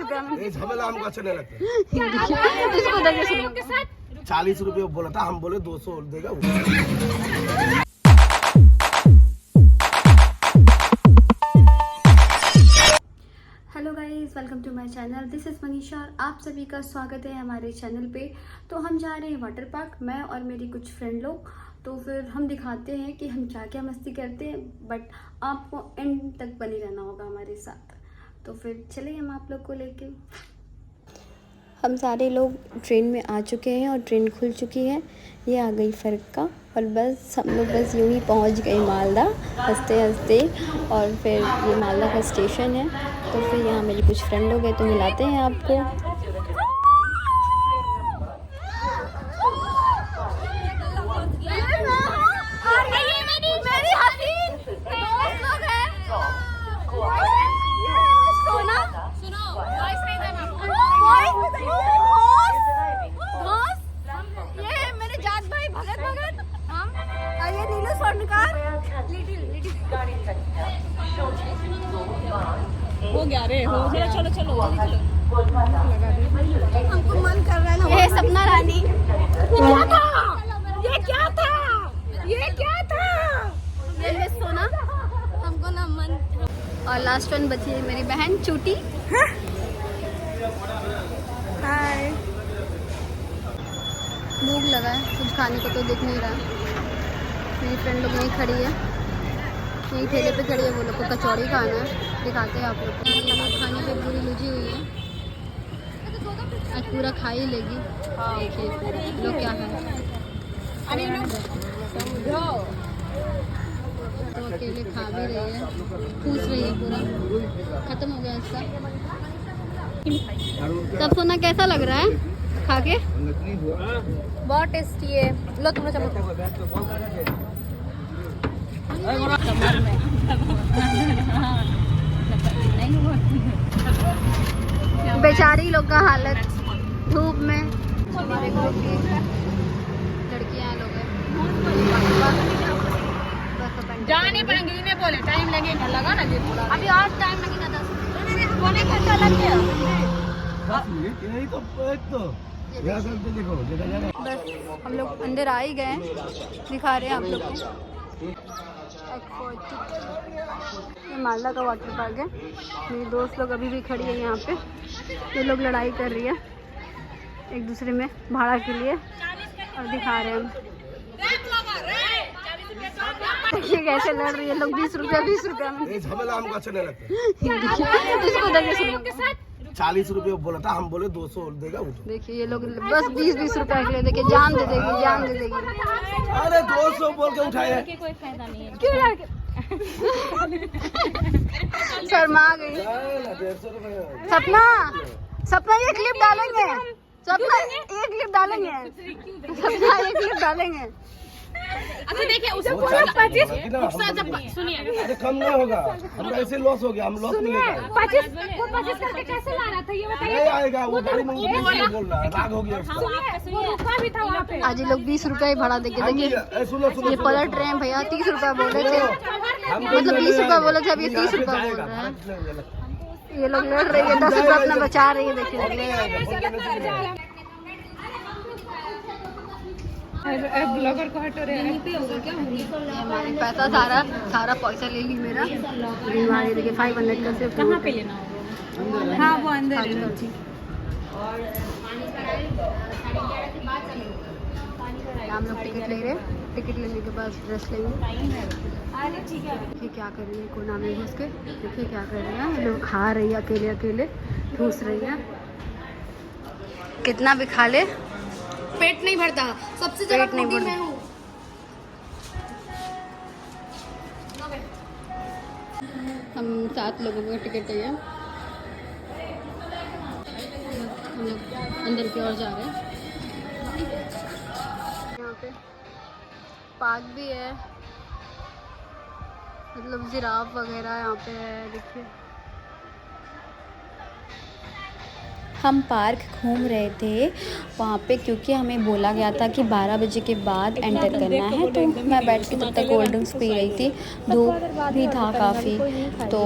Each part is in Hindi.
रुपया में ये झमेला हमको अच्छा नहीं लगता। इसको देखिए सुनो के साथ 40 रुपये बोला था, हम बोले 200 देगा वो। Hello guys, welcome to my channel. This is Manisha और आप सभी का स्वागत है हमारे चैनल पे। तो हम जा रहे हैं वाटर पार्क, मैं और मेरी कुछ फ्रेंड लोग। तो फिर हम दिखाते हैं कि हम क्या क्या मस्ती करते हैं, बट आपको एंड तक बने रहना होगा हमारे साथ। तो फिर चलिए हम आप लोग को लेके। हम सारे लोग ट्रेन में आ चुके हैं और ट्रेन खुल चुकी है। ये आ गई फरक्का और बस हम लोग बस यूँ ही पहुँच गए मालदा हंसते हंसते। और फिर ये मालदा का स्टेशन है। तो फिर यहाँ मेरी कुछ फ्रेंड लोग हैं, तो मिलाते हैं आपको। हो गया रे, हो गया। चलो चलो हमको मन कर रहा है ना। ये सपना रानी, क्या था? ये क्या था? ये क्या था? ये मिस सोना, हमको ना मन। और लास्ट वन बची है मेरी बहन चूटी। हाय। भूख लगा है, कुछ खाने को तो दिख नहीं रहा। मेरी फ्रेंड लोग यहीं खड़ी है, यहीं ठेले पे खड़ी है। वो लोग को कचौड़ी खाना है, दिखाते हैं आप लोग को। खाने पे पूरी लुझी हुई है, आज पूरा खा ही लेगी। देखिए लोग क्या खाए, तो अकेले खा भी रही है, पूछ रही है। पूरा खत्म हो गया इसका। तब सोना कैसा लग रहा है खा के? बहुत टेस्टी है। लो तुम चमच। बेचारी लोग का हालत धूप में। हमारे ग्रुप की लड़कियां लोग हैं, जा नहीं पाएंगे। इन्हें बोले टाइम लगेगा, लगा ना जी बोला। अभी और टाइम लगेगा 10 बोले घंटा लग गया। बस हम लोग अंदर आ ही गए, दिखा रहे हैं आप लोग को। ये मालदा का वाटर पार्क है। मेरी दोस्त लोग अभी भी खड़ी है यहाँ पे। ये लोग लड़ाई कर रही है एक दूसरे में भाड़ा के लिए, और दिखा रहे हैं हम। देखिए कैसे लड़ रही है लोग। 20 रुपया में। ये झमेला हमको अच्छा नहीं लगता। इसको देखिए सुनो। 40 रुपये बोला था, हम बोले 200 देगा वो। देखिए ये लोग बस 20-20 रुपया के लिए, देखिए जान दे देगी, जान दे देगी। अरे 200 बोल के उठाए। कोई फायदा नहीं है। क्यों लड़के शर्मा गई। 150 रुपये। सपना ये क्लिप डालेंगे। सपना ये क्लिप डालेंगे। सपना ये क्लिप डालेंगे। अच्छा देखिए उसे पूरा 25 सुनिए। अरे कम नहीं होगा, हमरा ऐसे लॉस हो गया। हम लॉस में लेकर 25 करके कैसे ला रहा था ये बताइए। नहीं आएगा वो गाड़ी में बोल रहा है, राग हो गया उसका। वो रुका भी था वहाँ पे। आज ये लोग 20 रुपया ही भाड़ा देके। देखिए सुनो ये पलट रहे हैं भैया। 30 रुपया बोले थे, मतलब 20 रुपया बोले थे, अब ये 30 रुपया बोल रहे हैं। ये लोग लड़ रही है, 10 रुपया अपना बचा रही है। देखिए ब्लॉगर को हटो रे। हमारे पैसा सारा पैसा ले ली मेरा। हमारे देखिए 500 का सिर्फ। कहाँ पे लेना होगा? हाँ वो अंदर है। हम लोग टिकट ले रहे हैं। टिकट लेने के बाद ड्रेस लेंगे। देखिए क्या कर रही है कोना में घुस के। देखिए क्या कर रही है, लोग खा रही है अकेले अकेले, घुस रही है। कितना भी खा ले पेट नहीं भरता। सबसे ज्यादा फूडी मैं हूँ। हम 7 लोगों का टिकट है। हम लोग अंदर की ओर जा रहे हैं। यहाँ पे पार्क भी है, मतलब जिराफ वगैरह यहाँ पे है। देखिए हम पार्क घूम रहे थे वहाँ पे, क्योंकि हमें बोला गया था कि 12 बजे के बाद एंटर करना है। तो मैं बैठ के तब तक कोल्ड ड्रिंक्स पी रही थी, धूप भी था काफ़ी। तो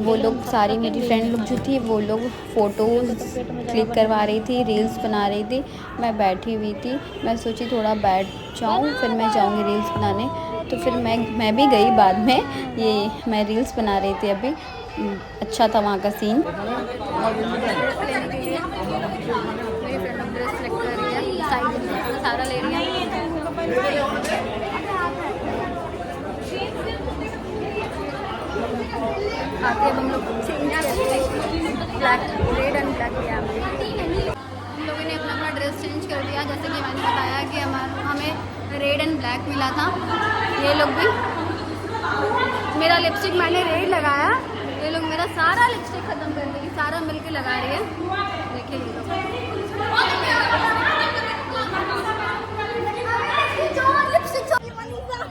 वो लोग सारी मेरी फ्रेंड लोग जो थी वो लोग फ़ोटोज़ क्लिक करवा रही थी, रील्स बना रही थी। मैं बैठी हुई थी, मैं सोची थोड़ा बैठ जाऊँ, फिर मैं जाऊँगी रील्स बनाने। तो फिर मैं भी गई बाद में, ये मैं रील्स बना रही थी अभी। अच्छा था वहाँ का सीन। सारा ले रही है। आके हम लोग ब्लैक, रेड एंड ब्लैक लिया हमने। हम लोगों ने अपना ड्रेस चेंज कर दिया, जैसे कि मैंने बताया कि हमें रेड एंड ब्लैक मिला था। ये लोग भी, मेरा लिपस्टिक मैंने रेड लगाया, ये लोग मेरा सारा लिपस्टिक ख़त्म कर देंगे, सारा मिलके लगा रही है। देखिए ये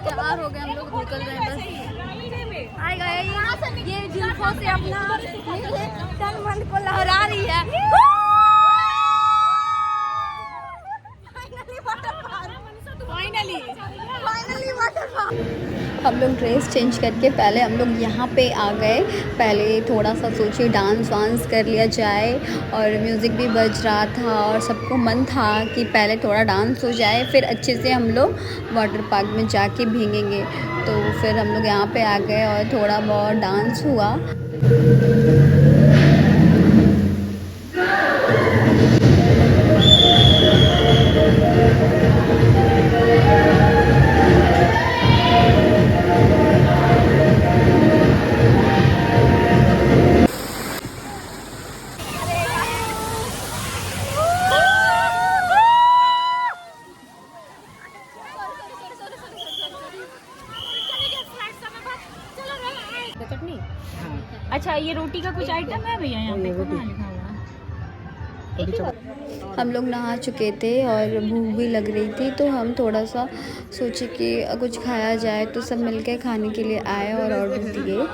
तैयार हो गए, हम लोग निकल रहे हैं बस। आए गए, ये जुल्फों से अपना तन मन को लहरा रही है। Finally water park. हम लोग ड्रेस चेंज करके पहले हम लोग यहाँ पे आ गए। पहले थोड़ा सा सोचे डांस वांस कर लिया जाए, और म्यूज़िक भी बज रहा था और सबको मन था कि पहले थोड़ा डांस हो जाए, फिर अच्छे से हम लोग वाटर पार्क में जाके भीगेंगे। तो फिर हम लोग यहाँ पे आ गए और थोड़ा बहुत डांस हुआ। चटनी। अच्छा, ये रोटी का कुछ आइटम है भैया यहाँ पे? कहाँ लिखा हुआ है? हम लोग नहा चुके थे और भूख भी लग रही थी, तो हम थोड़ा सा सोचे कि कुछ खाया जाए। तो सब मिलके खाने के लिए आए और ऑर्डर दिए।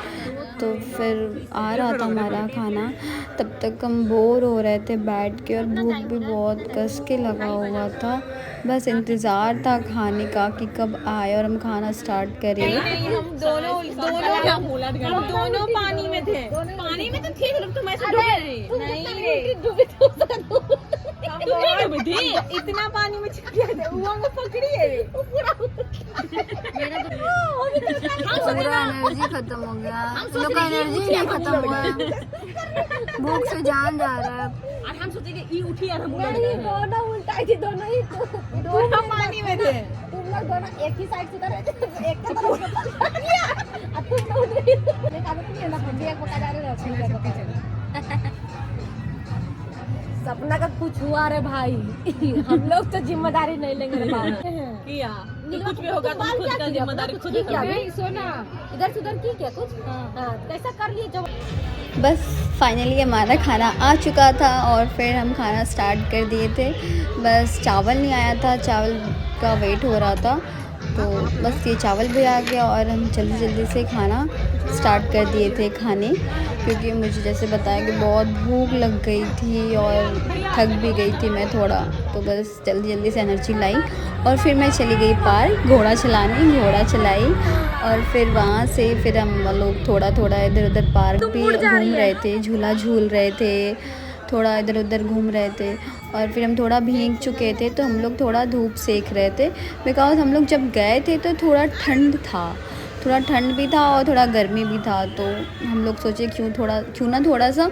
तो फिर आ रहा था हमारा खाना, तब तक हम बोर हो रहे थे बैठ के, और भूख भी बहुत कस के लगा हुआ था। बस इंतज़ार था खाने का कि कब आए और हम खाना स्टार्ट करें। हम दोनों पानी में थे। पानी में तो थे, तुम ऐसे डूबे थे। इतना पानी में पकड़ी है। पूरा एनर्जी खत्म हो गया, लोग का एनर्जी नहीं खत्म हुआ है, भूख से जान जा रहा है। और हम सोचे कि उठी और हम दोनों उल्टा थी, दोनों पानी में थे। तुम लोग दोनों एक ही साइड से उधर रहते, एक का तरफ लिया अब तुम तो उधर ही ना हम एक पका जा रहे। सपना का कुछ हुआ रे भाई। हम लोग तो जिम्मेदारी नहीं लेंगे रे भाई। किया कुछ भी होगा तो खुद का जिम्मेदारी खुद क्या। सोना इधर से उधर की क्या कुछ। हां कैसा कर लिए जो। बस फाइनली हमारा खाना आ चुका था और फिर हम खाना स्टार्ट कर दिए थे। बस चावल नहीं आया था, चावल का वेट हो रहा था, तो बस ये चावल भी आ गया और हम जल्दी जल्दी से खाना स्टार्ट कर दिए थे खाने, क्योंकि मुझे जैसे बताया कि बहुत भूख लग गई थी और थक भी गई थी मैं थोड़ा। तो बस जल्दी जल्दी से एनर्जी लाई और फिर मैं चली गई पार्क घोड़ा चलाने। घोड़ा चलाई और फिर वहाँ से फिर हम लोग थोड़ा थोड़ा इधर उधर पार्क भी घूम रहे थे, झूला झूल रहे थे, थोड़ा इधर उधर घूम रहे थे। और फिर हम थोड़ा भीग चुके थे तो हम लोग थोड़ा धूप सेक रहे थे, बिकॉज़ हम लोग जब गए थे तो थोड़ा ठंड था, थोड़ा ठंड भी था और थोड़ा गर्मी भी था। तो हम लोग सोचे क्यों ना थोड़ा सा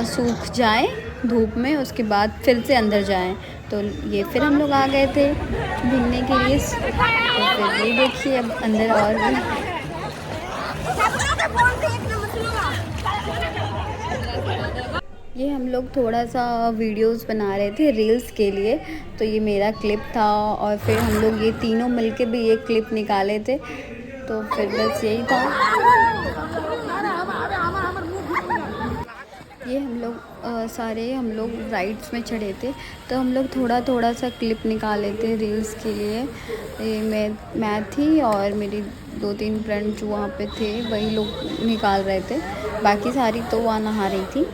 सूख जाए धूप में, उसके बाद फिर से अंदर जाएं। तो ये फिर हम लोग आ गए थे भीगने के लिए। तो फिर ये देखिए अब अंदर और भी ये हम लोग थोड़ा सा वीडियोस बना रहे थे रील्स के लिए। तो ये मेरा क्लिप था और फिर हम लोग ये तीनों मिलके भी एक क्लिप निकाले थे। तो फिर बस यही था। ये हम लोग सारे हम लोग राइड्स में चढ़े थे, तो हम लोग थोड़ा थोड़ा सा क्लिप निकाले थे रील्स के लिए। ये मैं थी और मेरी 2-3 फ्रेंड जो वहाँ पे थे वही लोग निकाल रहे थे, बाकी सारी तो वहाँ नहा रही थी।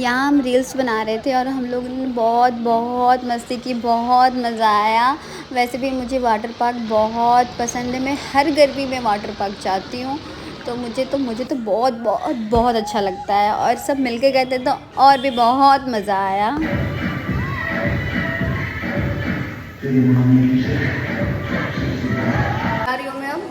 यहाँ हम रील्स बना रहे थे और हम लोगों ने बहुत बहुत मस्ती की, बहुत मज़ा आया। वैसे भी मुझे वाटर पार्क बहुत पसंद है, मैं हर गर्मी में वाटर पार्क जाती हूँ। तो मुझे तो बहुत बहुत बहुत अच्छा लगता है और सब मिलके गए थे तो और भी बहुत मज़ा आया। जा रही हूँ मैं अब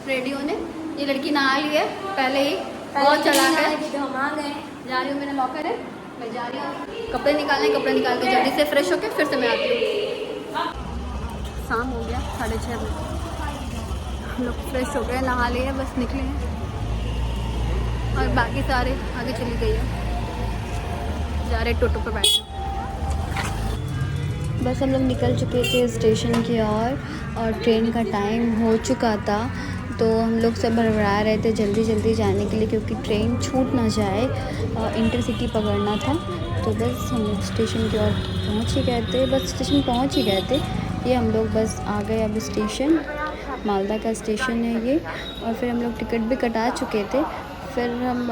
रेडी होने। ये लड़की नहा ली है पहले ही, बहुत चला है। हम आ गए। जा रही हूँ, मेरा लॉकर है, मैं जा रही हूँ कपड़े निकालने। कपड़े निकाल के जल्दी से फ्रेश होके फिर से मैं आती हूँ। शाम हो गया 6:30 बजे, हम लोग फ्रेश हो गए, नहा लिए, बस निकले हैं और बाकी सारे आगे चली गई है, जा रहे टोटो पर बैठ। बस हम लोग निकल चुके थे स्टेशन की और ट्रेन का टाइम हो चुका था। तो हम लोग सब भड़बड़ा रहे थे जल्दी जल्दी जाने के लिए, क्योंकि ट्रेन छूट ना जाए, इंटरसिटी पकड़ना था। तो बस हम लोग स्टेशन की ओर पहुँच ही गए थे, बस स्टेशन पहुँच ही गए थे। ये हम लोग बस आ गए अब स्टेशन, मालदा का स्टेशन है ये। और फिर हम लोग टिकट भी कटा चुके थे। फिर हम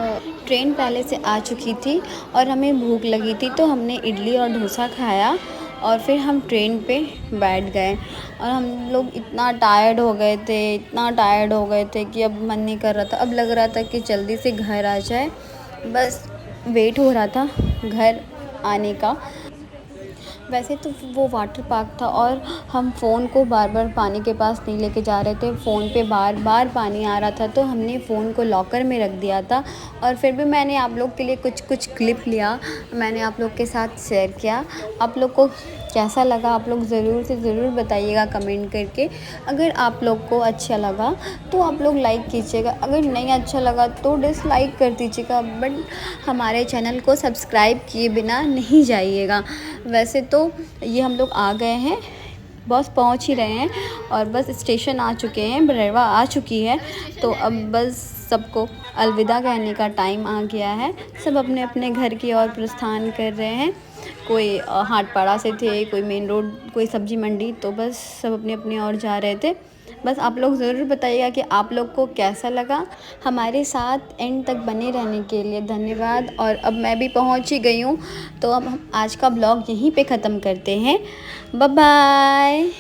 ट्रेन पहले से आ चुकी थी और हमें भूख लगी थी, तो हमने इडली और डोसा खाया और फिर हम ट्रेन पे बैठ गए। और हम लोग इतना टायर्ड हो गए थे कि अब मन नहीं कर रहा था। अब लग रहा था कि जल्दी से घर आ जाए, बस वेट हो रहा था घर आने का। वैसे तो वो वाटर पार्क था और हम फ़ोन को बार बार पानी के पास नहीं लेके जा रहे थे, फ़ोन पे बार बार पानी आ रहा था, तो हमने फ़ोन को लॉकर में रख दिया था। और फिर भी मैंने आप लोग के लिए कुछ क्लिप लिया, मैंने आप लोग के साथ शेयर किया। आप लोग को कैसा लगा आप लोग ज़रूर से ज़रूर बताइएगा कमेंट करके। अगर आप लोग को अच्छा लगा तो आप लोग लाइक कीजिएगा, अगर नहीं अच्छा लगा तो डिसलाइक कर दीजिएगा, बट हमारे चैनल को सब्सक्राइब किए बिना नहीं जाइएगा। वैसे तो ये हम लोग आ गए हैं, बस पहुंच ही रहे हैं और बस स्टेशन आ चुके हैं, बरेवा आ चुकी है। तो अब बस सबको अलविदा कहने का टाइम आ गया है। सब अपने अपने घर की ओर प्रस्थान कर रहे हैं। कोई हाटपाड़ा से थे, कोई मेन रोड, कोई सब्जी मंडी, तो बस सब अपने अपने ओर जा रहे थे। बस आप लोग ज़रूर बताइएगा कि आप लोग को कैसा लगा। हमारे साथ एंड तक बने रहने के लिए धन्यवाद। और अब मैं भी पहुंच ही गई हूं, तो अब हम आज का ब्लॉग यहीं पे ख़त्म करते हैं। Bye bye.